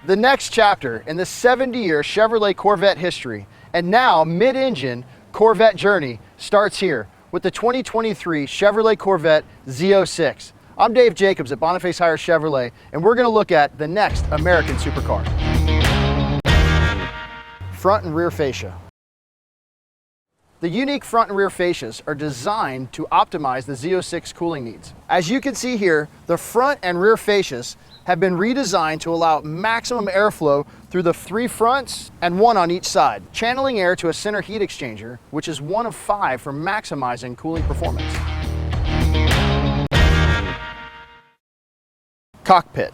The next chapter in the 70-year Chevrolet Corvette history and now mid-engine Corvette journey starts here with the 2023 Chevrolet Corvette Z06. I'm Dave Jacobs at Facias Chevrolet, and we're going to look at the next American supercar. Front and rear fascia. The unique front and rear fascias are designed to optimize the Z06 cooling needs. As you can see here, the front and rear fascias have been redesigned to allow maximum airflow through the 3 fronts and 1 on each side, channeling air to a center heat exchanger, which is 1 of 5 for maximizing cooling performance. Cockpit.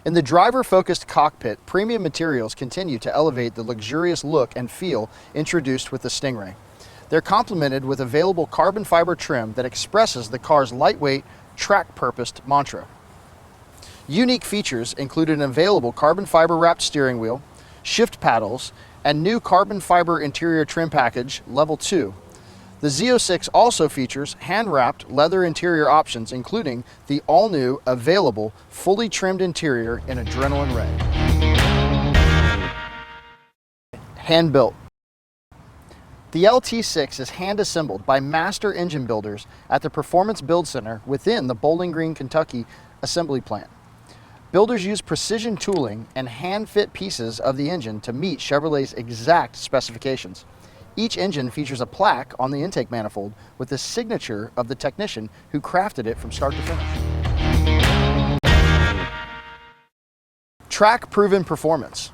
In the driver-focused cockpit, premium materials continue to elevate the luxurious look and feel introduced with the Stingray. They're complemented with available carbon fiber trim that expresses the car's lightweight, track-purposed mantra. Unique features include an available carbon fiber wrapped steering wheel, shift paddles, and new carbon fiber interior trim package level 2. The Z06 also features hand-wrapped leather interior options, including the all-new available fully trimmed interior in adrenaline red. Hand-built. The LT6 is hand-assembled by master engine builders at the Performance Build Center within the Bowling Green, Kentucky assembly plant. Builders use precision tooling and hand-fit pieces of the engine to meet Chevrolet's exact specifications. Each engine features a plaque on the intake manifold with the signature of the technician who crafted it from start to finish. Track-proven performance.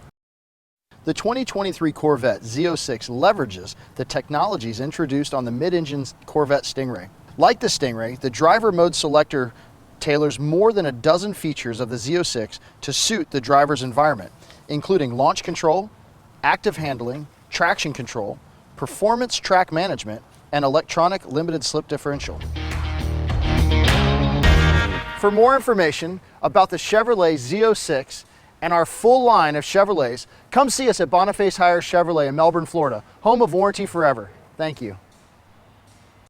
The 2023 Corvette Z06 leverages the technologies introduced on the mid-engine Corvette Stingray. Like the Stingray, the driver mode selector tailors more than a dozen features of the Z06 to suit the driver's environment, including launch control, active handling, traction control, performance track management, and electronic limited slip differential. For more information about the Chevrolet Z06 and our full line of Chevrolets, come see us at Facias Chevrolet in Melbourne, Florida, home of Warranty Forever. Thank you.